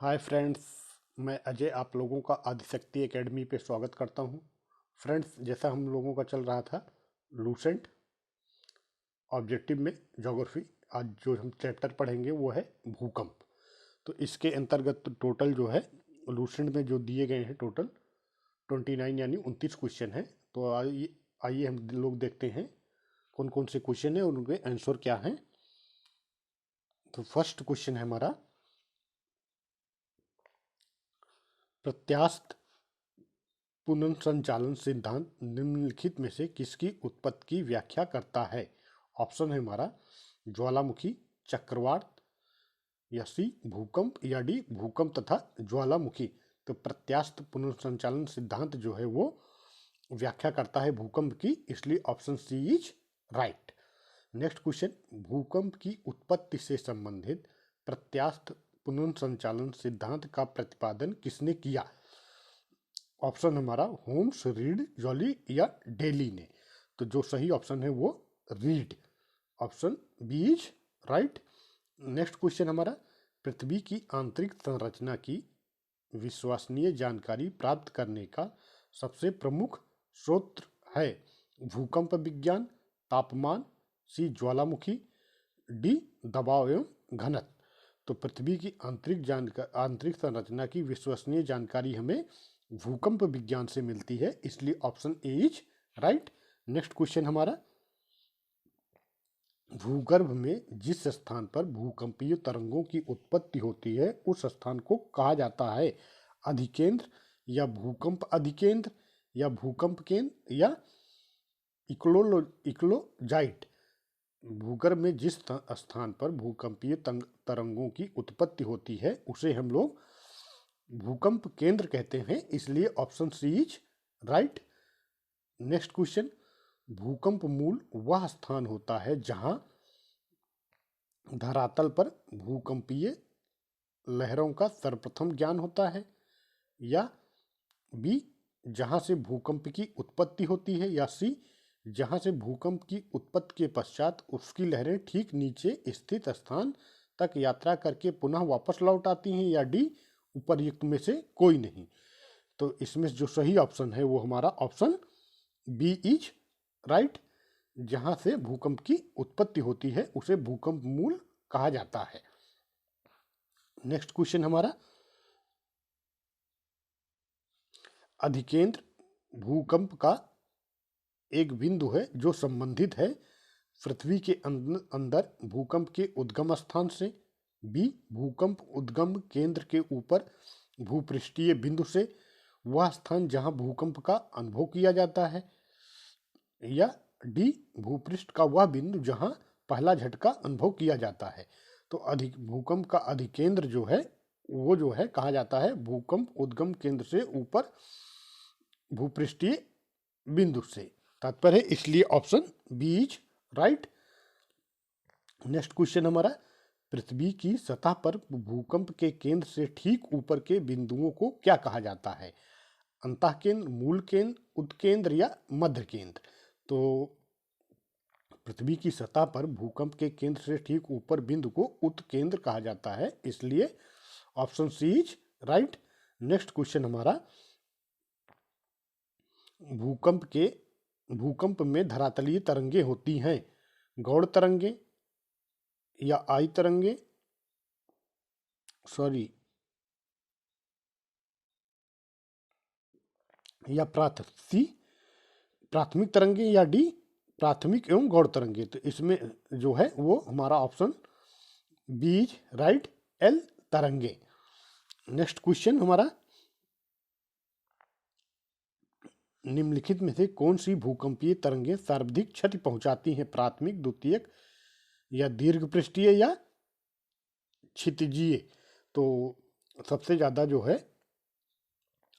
Hi friends, मैं अजय आप लोगों का आदिशक्ति एकेडमी पे स्वागत करता हूँ। फ्रेंड्स, जैसा हम लोगों का चल रहा था लूसेंट ऑब्जेक्टिव में ज्योग्राफी, आज जो हम चैप्टर पढ़ेंगे वो है भूकंप। तो इसके अंतर्गत टोटल जो है लूसेंट में जो दिए गए हैं टोटल 29 यानी 29 क्वेश्चन हैं। तो आइए आइए हम लोग देखते हैं कौन कौन से क्वेश्चन हैं और उनके आंसर क्या हैं। तो फर्स्ट क्वेश्चन है हमारा, प्रत्यास्थ पुनर्संचालन सिद्धांत निम्नलिखित में से किसकी उत्पत्ति की व्याख्या करता है। ऑप्शन है हमारा ज्वालामुखी, चक्रवात, या सी भूकंप, या डी भूकंप तथा ज्वालामुखी। तो प्रत्यास्थ पुनर्संचालन सिद्धांत जो है वो व्याख्या करता है भूकंप की, इसलिए option C is right. Next question, भूकंप की उत्पत्ति से संबंधित प्रत्यास्थ पुनर्संचालन सिद्धांत का प्रतिपादन किसने किया। ऑप्शन हमारा होम्स, रीड, जॉली या डेली ने। तो जो सही ऑप्शन है वो Reid, option B is right. Next question हमारा, पृथ्वी की आंतरिक संरचना की विश्वसनीय जानकारी प्राप्त करने का सबसे प्रमुख स्रोत है। भूकंप विज्ञान, तापमान, सी ज्वालामुखी, डी दबाव एवं घनत्व। तो पृथ्वी की आंतरिक संरचना की विश्वसनीय जानकारी हमें भूकंप विज्ञान से मिलती है, इसलिए option A is right. Next question हमारा, भूगर्भ में जिस स्थान पर भूकंपीय तरंगों की उत्पत्ति होती है उस स्थान को कहा जाता है अधिकेंद्र, या भूकंप अधिकेंद्र, या भूकंप केंद्र, या इक्लोजाइट। भूगर्भ में जिस स्थान पर भूकंपीय तरंगों की उत्पत्ति होती है उसे हम लोग भूकंप केंद्र कहते हैं, इसलिए option C is right. Next question, भूकंप मूल वह स्थान होता है जहां धरातल पर भूकंपीय लहरों का सर्वप्रथम ज्ञान होता है, या बी जहां से भूकंप की उत्पत्ति होती है, या सी जहां से भूकंप की उत्पत्ति के पश्चात उसकी लहरें ठीक नीचे स्थित स्थान तक यात्रा करके पुनः वापस लौट आती हैं, या डी उपर्युक्त में से कोई नहीं। तो इसमें जो सही ऑप्शन है वो हमारा ऑप्शन बी इज राइट। जहां से भूकंप की उत्पत्ति होती है उसे भूकंप मूल कहा जाता है। नेक्स्ट क्वेश्चन हमारा, अधिकेंद्र भूकंप का एक बिंदु है जो संबंधित है पृथ्वी के अंदर भूकंप के उद्गम स्थान से, बी भूकंप उद्गम केंद्र के ऊपर भूपृष्ठीय बिंदु से, वह स्थान जहां भूकंप का अनुभव किया जाता है, या डी भूपृष्ठ का वह बिंदु जहां पहला झटका अनुभव किया जाता है। तो भूकंप का अधिकेंद्र जो है वो जो है कहा जाता है भूकंप उद्गम केंद्र से ऊपर भूपृष्ठीय बिंदु से तात्पर्य है, इसलिए option B is right. Next question हमारा, पृथ्वी की सतह पर भूकंप के केंद्र से ठीक ऊपर के बिंदुओं को क्या कहा जाता है। अंतः केंद्र, मूल केंद्र, उत्केंद्र या मध्य केंद्र। तो पृथ्वी की सतह पर भूकंप के केंद्र से ठीक ऊपर बिंदु को उत्केंद्र कहा जाता है, इसलिए option C is right. Next question हमारा, भूकंप में धरातलीय तरंगे होती हैं, गौड़ तरंगे या आई तरंगे, सॉरी या प्राथमिक तरंगे, या डी प्राथमिक एवं गौड़ तरंगे। तो इसमें जो है वो हमारा option B is right, L तरंगे। नेक्स्ट क्वेश्चन हमारा, निम्नलिखित में से कौन सी भूकंपीय तरंगे सर्वाधिक क्षति पहुंचाती हैं, प्राथमिक, द्वितीयक, या दीर्घ पृष्ठीय, या क्षितिजीय। तो सबसे ज्यादा जो है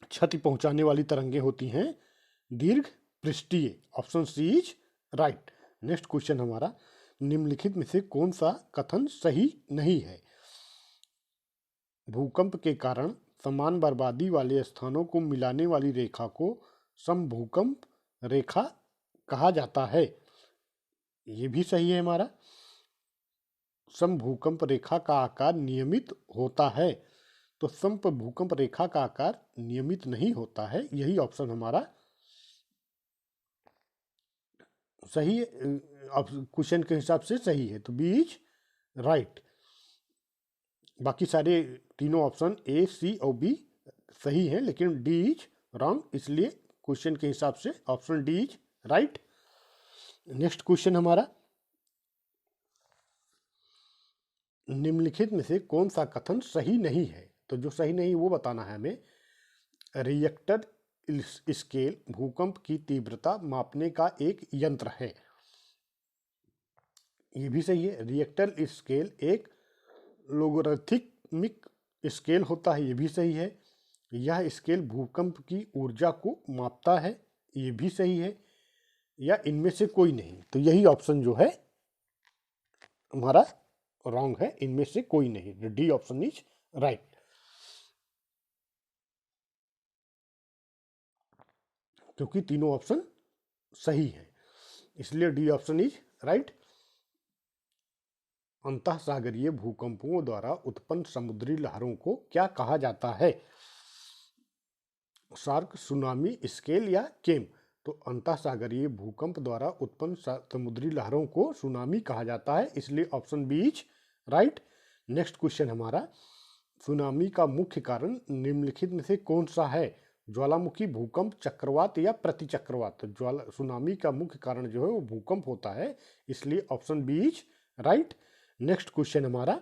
क्षति पहुंचाने वाली तरंगे होती हैं दीर्घ पृष्ठीय, option C is right. Next question हमारा, निम्नलिखित में से कौन सा कथन सही नहीं है। भूकंप के कारण समान बर्बादी वाले स्थानों को मिलाने वाली रेखा को समभूकंप रेखा कहा जाता है, ये भी सही है हमारा। समभूकंप रेखा का आकार नियमित होता है, तो समप भूकंप रेखा का आकार नियमित नहीं होता है। यही ऑप्शन हमारा सही क्वेश्चन के हिसाब से सही है, तो बी इज राइट। बाकी सारे तीनों ऑप्शन ए, सी और बी सही हैं, लेकिन डी इज रॉन्ग, इसलिए क्वेश्चन के हिसाब से option D is right. Next question हमारा, निम्नलिखित में से कौन सा कथन सही नहीं है? तो जो सही नहीं वो बताना है हमें। रिएक्टर स्केल भूकंप की तीव्रता मापने का एक यंत्र है। ये भी सही है। रिएक्टर स्केल एक लोगरिथमिक स्केल होता है, ये भी सही है। यह स्केल भूकंप की ऊर्जा को मापता है, ये भी सही है। या इनमें से कोई नहीं, तो यही ऑप्शन जो है हमारा रॉन्ग है, इनमें से कोई नहीं। D option is right. क्योंकि तीनों ऑप्शन सही है, इसलिए डी ऑप्शन इज राइट। अंतःसागरीय भूकंपों द्वारा उत्पन्न समुद्री लहरों को क्या कहा जाता है? शार्क, सुनामी, स्केल या केम? तो अंतःसागरीय भूकंप द्वारा उत्पन्न समुद्री लहरों को सुनामी कहा जाता है, इसलिए option B is right. Next question हमारा, सुनामी का मुख्य कारण निम्नलिखित में से कौन सा है? ज्वालामुखी, भूकंप, चक्रवात या प्रतिचक्रवात? तो सुनामी का मुख्य कारण जो है वो भूकंप होता है, इसलिए option B is right. Next question हमारा,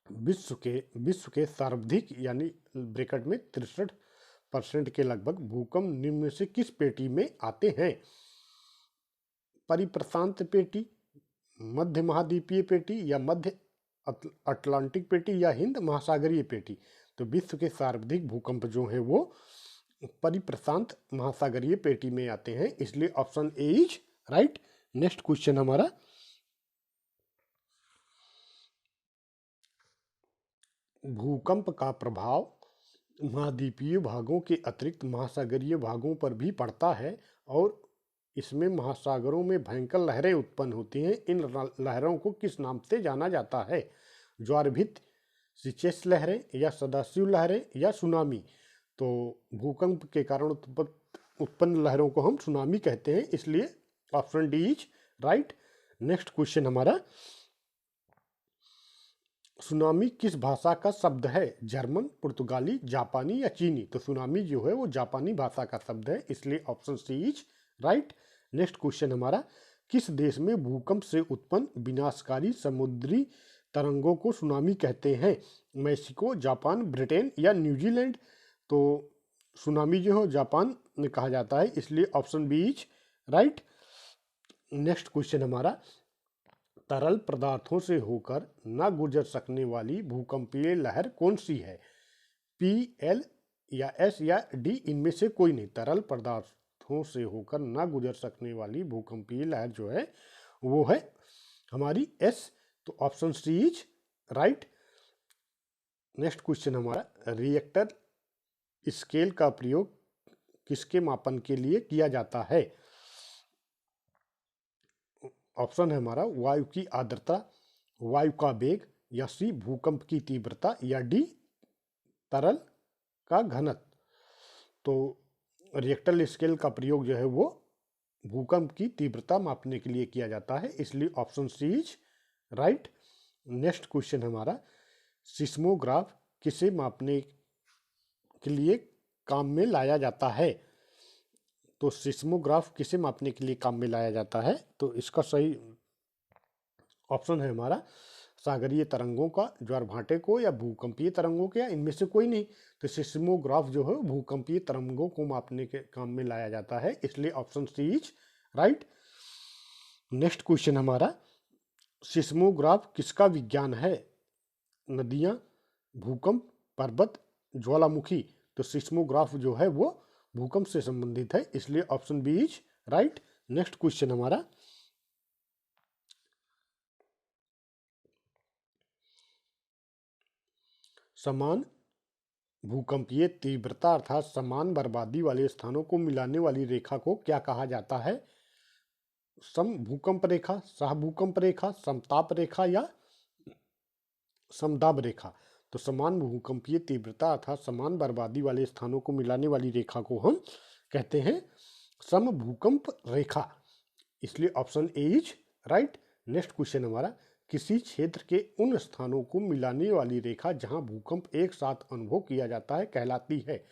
विश्व के सर्वाधिक यानी ब्रैकेट में 63% के लगभग भूकंप निम्न में से किस पेटी में आते हैं? परिप्रशांत पेटी, मध्य महाद्वीपीय पेटी या मध्य अटलांटिक पेटी या हिंद महासागरीय पेटी? तो विश्व के सर्वाधिक भूकंप जो है वो परिप्रशांत महासागरीय पेटी में आते हैं, इसलिए option A is right. Next question हमारा, भूकंप का प्रभाव महाद्वीपीय भागों के अतिरिक्त महासागरीय भागों पर भी पड़ता है और इसमें महासागरों में भयंकर लहरें उत्पन्न होती हैं। इन लहरों को किस नाम से जाना जाता है? ज्वारभित, सिचेस लहरें या सदाशिव लहरें या सुनामी? तो भूकंप के कारण उत्पन्न लहरों को हम सुनामी कहते हैं, इसलिए option D is right. Next question हमारा, सुनामी किस भाषा का शब्द है? जर्मन, पुर्तगाली, जापानी या चीनी? तो सुनामी जो है वो जापानी भाषा का शब्द है, इसलिए option C is right. Next question हमारा, किस देश में भूकंप से उत्पन्न विनाशकारी समुद्री तरंगों को सुनामी कहते हैं? मैक्सिको, जापान, ब्रिटेन या न्यूजीलैंड? तो सुनामी जो है जापान में कहा जाता है, इसलिए option B is right. Next question हमारा, तरल पदार्थों से होकर न गुजर सकने वाली भूकंपीय लहर कौन सी है? पी, एल या एस या डी? इनमें से कोई नहीं। तरल पदार्थों से होकर न गुजर सकने वाली भूकंपीय लहर जो है वो है हमारी एस, तो option C is right. Next question हमारा, रिएक्टर स्केल का प्रयोग किसके मापन के लिए किया जाता है? ऑप्शन है हमारा वायु की आर्द्रता, वायु का वेग या सी भूकंप की तीव्रता या डी तरल का घनत्व? तो रिएक्टर स्केल का प्रयोग जो है वो भूकंप की तीव्रता मापने के लिए किया जाता है, इसलिए option C is right. Next question हमारा, सिस्मोग्राफ किसे मापने के लिए काम में लाया जाता है? तो सिस्मोग्राफ किसे मापने के लिए काम में लाया जाता है? तो इसका सही ऑप्शन है हमारा सागरीय तरंगों का, ज्वार भाटे को या भूकंपीय तरंगों के, या इनमें से कोई नहीं। तो सिस्मोग्राफ जो है भूकंपीय तरंगों को मापने के काम में लाया जाता है, इसलिए option C is right. Next question हमारा, सिस्मोग्राफ किसका विज्ञान है? नदियां, भूकंप, पर्वत, ज्वालामुखी? तो सिस्मोग्राफ जो है वो भूकंप से संबंधित है, इसलिए option B is right. Next question हमारा, समान भूकंपीय तीव्रता अर्थात समान बर्बादी वाले स्थानों को मिलाने वाली रेखा को क्या कहा जाता है? सम भूकंप रेखा, सह भूकंप रेखा, समताप रेखा या समदाब रेखा? तो समान भूकंपीय तीव्रता अर्थात समान बर्बादी वाले स्थानों को मिलाने वाली रेखा को हम कहते हैं समभूकंप रेखा। इसलिए option A is right. Next question हमारा, किसी क्षेत्र के उन स्थानों को मिलाने वाली रेखा जहां भूकंप एक साथ अनुभव किया जाता है कहलाती है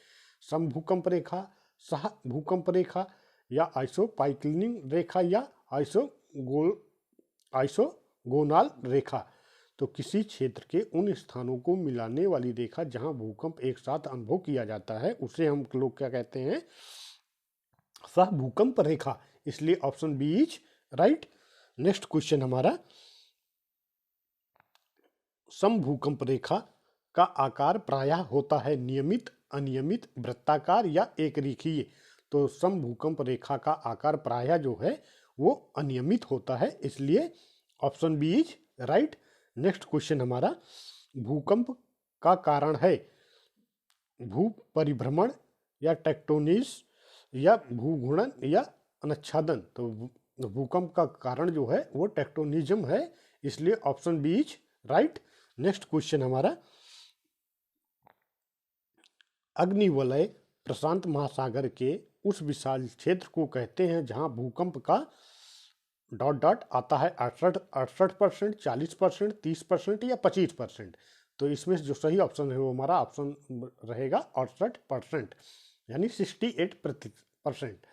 समभूकंप रेखा, सह भूकंप रेखा, या आइसोपाइक्लिनिक रेखा, या आइसोगोनाल रेखा। तो किसी क्षेत्र के उन स्थानों को मिलाने वाली रेखा जहां भूकंप एक साथ अनुभव किया जाता है उसे हम लोग क्या कहते हैं, सह भूकंप रेखा। इसलिए option B is right. Next question हमारा, समभूकंप रेखा का आकार प्रायः होता है नियमित, अनियमित, वृत्ताकार या एक रेखीय। तो समभूकंप रेखा का आकार प्रायः जो है वो अनियमित होता है, इसलिए option B is right. Next question हमारा, भूकंप का कारण है भू परिभ्रमण या टेक्टोनिस या भूघूर्णन या अनच्छादन। तो भूकंप का कारण जो है वो टेक्टोनिज्म है, इसलिए option B is right. Next question हमारा, अग्निवलय प्रशांत महासागर के उस विशाल क्षेत्र को कहते हैं जहां भूकंप का डॉट डॉट आता है 68%, 40%, 30% या 25%। तो इसमें जो सही ऑप्शन है वो हमारा ऑप्शन रहेगा 68%, यानी 68%।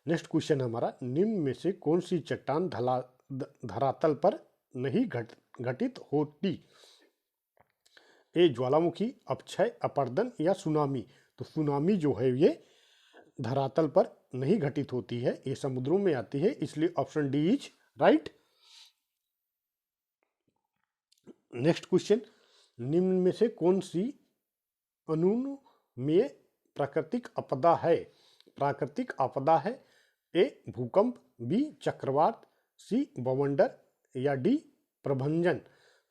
नेक्स्ट क्वेश्चन हमारा, निम्न में से कौन सी चट्टान धरातल पर नहीं घटित होती? ए ज्वालामुखी, अपक्षय, अपर्दन या सुनामी। तो सुनामी जो है ये धरातल पर नहीं घटित होती है, ये समुद्रों में आती है, इसलिए option D is right. Next question, निम्न में से कौन सी अनुमेय प्राकृतिक आपदा है? प्राकृतिक आपदा है ए भूकंप, बी चक्रवात, सी बवंडर या डी प्रभंजन।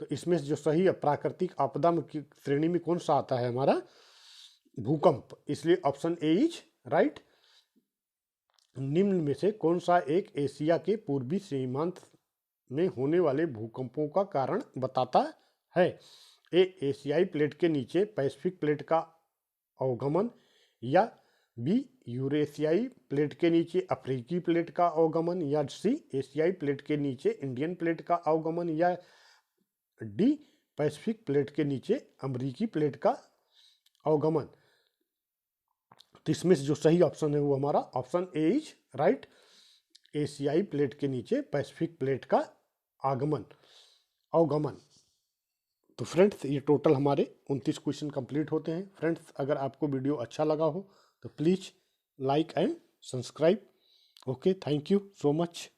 तो इसमें जो सही प्राकृतिक आपदा में की श्रेणी में कौन सा आता है हमारा? भूकंप, इसलिए ऑप्शन ए इज राइट। निम्न में से कौन सा एक एशिया के पूर्वी सीमांत में होने वाले भूकंपों का कारण बताता है? ए एशियाई प्लेट के नीचे पैसिफिक प्लेट का अवगमन, या बी यूरेशियाई प्लेट के नीचे अफ्रीकी प्लेट का अवगमन, या सी एशियाई प्लेट के नीचे इंडियन प्लेट का अवगमन, या डी पैसिफिक प्लेट के नीचे अमेरिकी प्लेट का अवगमन। तो इसमें से जो सही ऑप्शन है वो हमारा ऑप्शन ए इज राइट। एशियाई प्लेट के नीचे पैसिफिक प्लेट का अवगमन। तो फ्रेंड्स, ये टोटल हमारे 29 क्वेश्चन कंप्लीट होते हैं। फ्रेंड्स, अगर आपको वीडियो अच्छा लगा हो तो please like and subscribe. Okay, thank you so much.